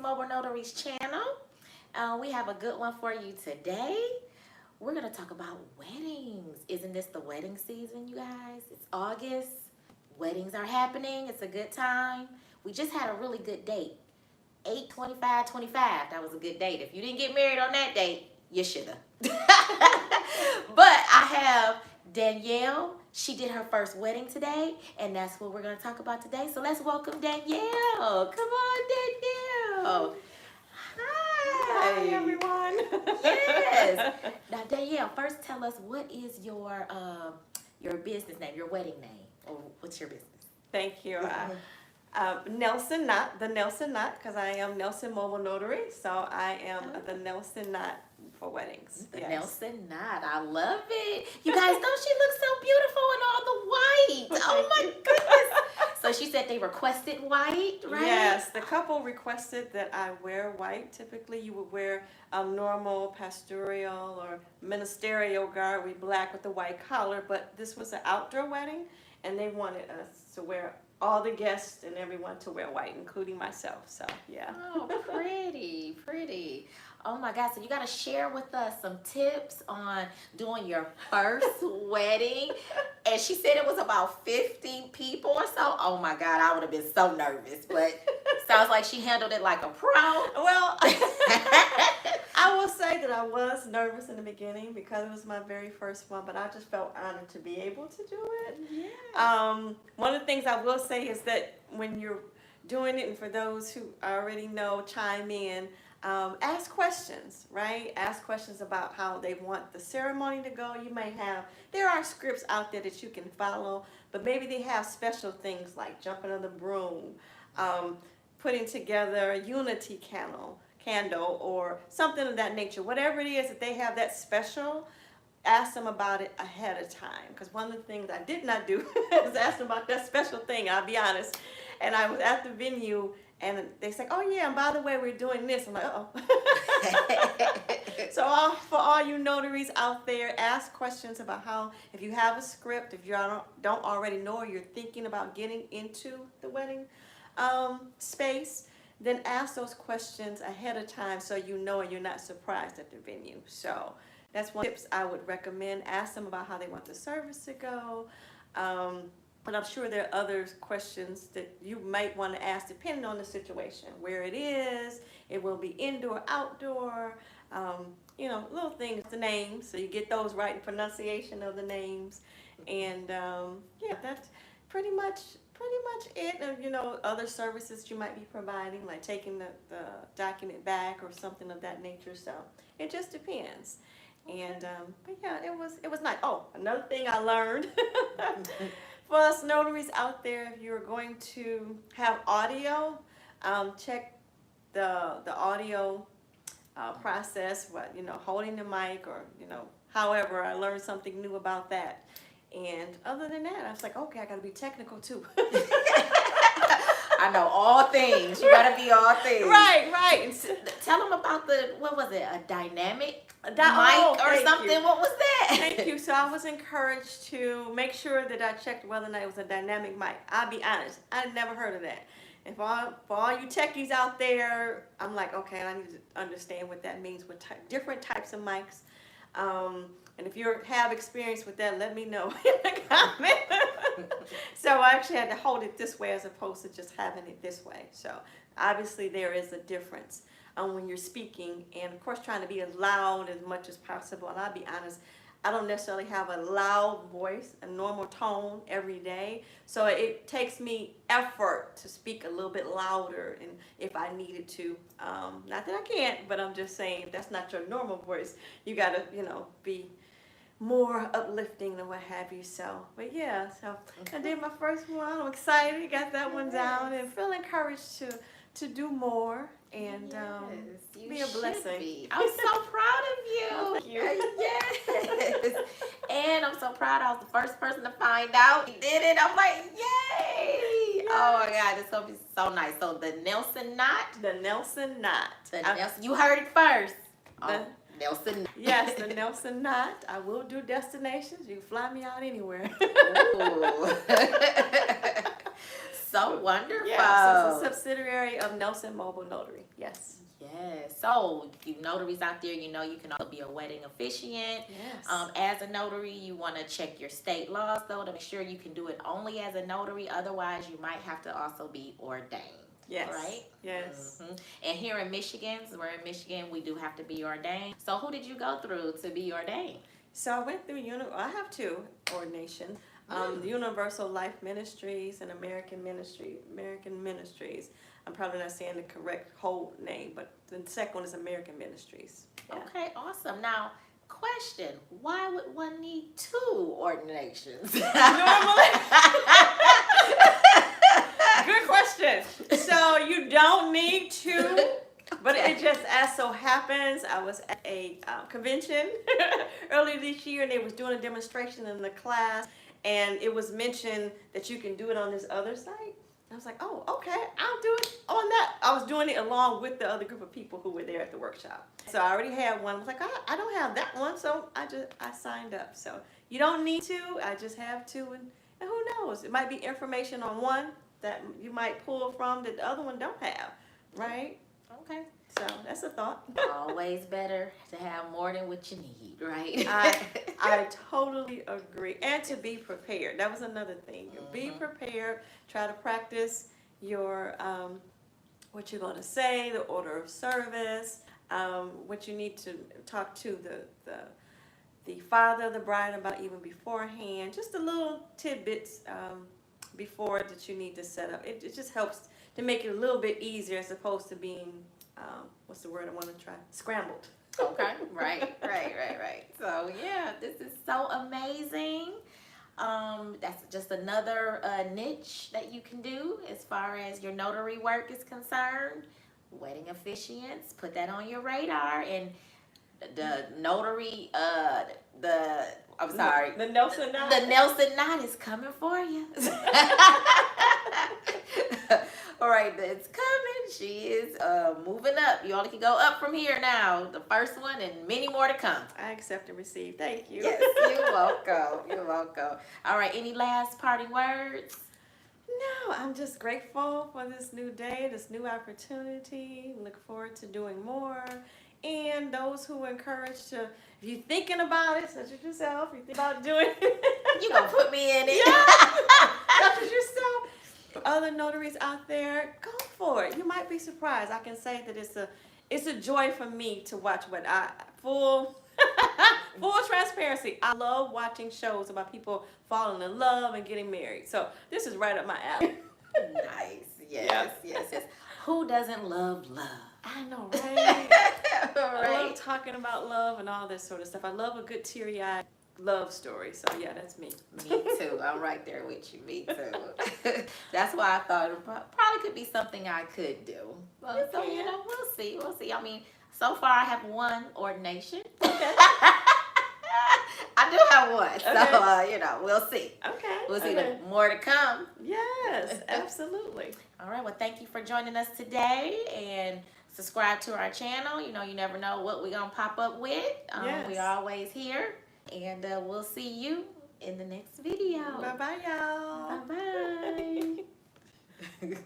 Mobile Notaries channel. We have a good one for you today. We're going to talk about weddings. Isn't this the wedding season, you guys? It's August. Weddings are happening. It's a good time. We just had a really good date. 8/25/25. That was a good date. If you didn't get married on that date, you should have. But I have Danielle. She did her first wedding today, and that's what we're going to talk about today. So let's welcome Danielle. Come on, Danielle. Hi, everyone. Yes. Now, Danielle, first tell us, what is your business name, your wedding name, or what's your business? Thank you. Nelson Knott, the Nelson Knott, because I am Nelson Mobile Notary, so I am the Nelson Knott for weddings. The Yes. Nelson Knott. I love it. You guys, don't she look so beautiful in all the white? Oh my goodness. So she said they requested white, right? Yes, the couple requested that I wear white. Typically, you would wear a normal pastoral or ministerial garb with black with the white collar, but this was an outdoor wedding, and they wanted us to wear all the guests and everyone to wear white, including myself. So, yeah. Oh, pretty, pretty. Oh my God, so you got to share with us some tips on doing your first wedding. And she said it was about 50 people or so. Oh my God, I would have been so nervous. But sounds like she handled it like a pro. Well, I will say that I was nervous in the beginning because it was my very first one, but I just felt honored to be able to do it. Yeah. One of the things I will say is that when you're doing it, and for those who already know, chime in, ask questions, right? Ask questions about how they want the ceremony to go. There are scripts out there that you can follow, but maybe they have special things like jumping on the broom, putting together a unity candle or something of that nature. Whatever it is that they have that special, ask them about it ahead of time. Because one of the things I did not do is ask them about that special thing, I'll be honest. And I was at the venue and they said, oh yeah, and by the way, we're doing this. I'm like, uh-oh. So for all you notaries out there, ask questions about how, if you have a script, if you don't already know or you're thinking about getting into the wedding space, then ask those questions ahead of time so you know and you're not surprised at the venue. So that's one tips I would recommend. Ask them about how they want the service to go. But I'm sure there are other questions that you might want to ask depending on the situation. Where it is, it will be indoor, outdoor, little things, the names, so you get those right in pronunciation of the names. And yeah, that's pretty much it. Other services you might be providing, like taking the document back or something of that nature. So it just depends. And but yeah, it was nice. Oh, another thing I learned for us notaries out there, if you're going to have audio, check the audio process. Holding the mic or however. I learned something new about that. And other than that, I was like, okay, I got to be technical too. I know all things. You got to be all things. Right. And tell them about what was it, a dynamic mic oh, or something? You. What was that? Thank you. So I was encouraged to make sure that I checked whether or not it was a dynamic mic. I'll be honest, I'd never heard of that. And for all you techies out there, I'm like, okay, I need to understand what that means with different types of mics. And if you have experience with that, let me know in the comment. So I actually had to hold it this way as opposed to just having it this way. So obviously there is a difference when you're speaking, and of course trying to be as loud as much as possible. And I'll be honest, I don't necessarily have a loud voice, a normal tone every day. So it takes me effort to speak a little bit louder, and if I needed to. Not that I can't, but I'm just saying if that's not your normal voice, you gotta, be more uplifting and what have you. So, but yeah, so I did my first one. I'm excited, got that one down, and feel encouraged to do more and be a blessing. Be. I'm so proud of you. Oh, thank you. Yes. And I'm so proud I was the first person to find out he did it. I'm like, yay! Yes. Oh my God, it's gonna be so nice. So the Nelson Knott. The Nelson Knott. Nelson. You heard it first. Nelson. Yes, the Nelson Knott. I will do destinations. You can fly me out anywhere. So wonderful. Yeah, so it's a subsidiary of Nelson Mobile Notary. Yes. Yes. So, you notaries out there, you know you can also be a wedding officiant. Yes. As a notary, you want to check your state laws, though, to make sure you can do it only as a notary. Otherwise, you might have to also be ordained. Yes. Right? Yes. And here in Michigan, we're in Michigan, we do have to be ordained. So, who did you go through to be ordained? So I went through, I have two ordinations. Universal Life Ministries and American Ministries. I'm probably not saying the correct whole name, but the second one is American Ministries. Yeah. Okay, awesome. Now, question, why would one need two ordinations? Normally. Good question. So you don't need two, but it just as so happens, I was at a convention earlier this year, and they was doing a demonstration in the class, and it was mentioned that you can do it on this other site. I was like, oh, okay, I'll do it on that. I was doing it along with the other group of people who were there at the workshop. So I already had one. I was like, I don't have that one, so I signed up. So you don't need two. I just have two, and who knows? It might be information on one that you might pull from that the other one don't have, right? Okay. So that's a thought. Always better to have more than what you need, right? I totally agree. And to be prepared. That was another thing. Be prepared. Try to practice your what you're going to say, the order of service, what you need to talk to the father of the bride about even beforehand. Just the little tidbits before that you need to set up. It just helps to make it a little bit easier as opposed to being what's the word I want to try? Scrambled. Okay, right. So yeah, this is so amazing. That's just another niche that you can do as far as your notary work is concerned. Wedding officiants, put that on your radar. And the notary, I'm sorry. The Nelson Knot. The Nelson Knot is coming for you. All right, it's coming. She is moving up. You only can go up from here now. The first one and many more to come. I accept and receive. Thank you. Yes, you're welcome. You're welcome. All right, any last parting words? No, I'm just grateful for this new day, this new opportunity. Look forward to doing more. And those who are encouraged to, if you're thinking about it, such as yourself, you think about doing it. You gonna put me in it? Yeah, such as yourself. Other notaries out there, go for it. You might be surprised. I can say that it's a joy for me to watch full transparency. I love watching shows about people falling in love and getting married. So this is right up my alley. Nice. Yes. Who doesn't love love? I know, right? Right. I love talking about love and all this sort of stuff. I love a good teary-eyed love story. So yeah, that's me. Me too. I'm right there with you. Me too. That's why I thought it probably could be something I could do. Well, so we'll see. We'll see. I mean, so far I have one ordination. Okay. I do have one. Okay. So we'll see. Okay. We'll see. Okay. More to come. Yes, absolutely. All right. Well, thank you for joining us today, and subscribe to our channel. You never know what we're gonna pop up with. Yes. We're always here, and we'll see you in the next video. Bye-bye, y'all. Bye bye.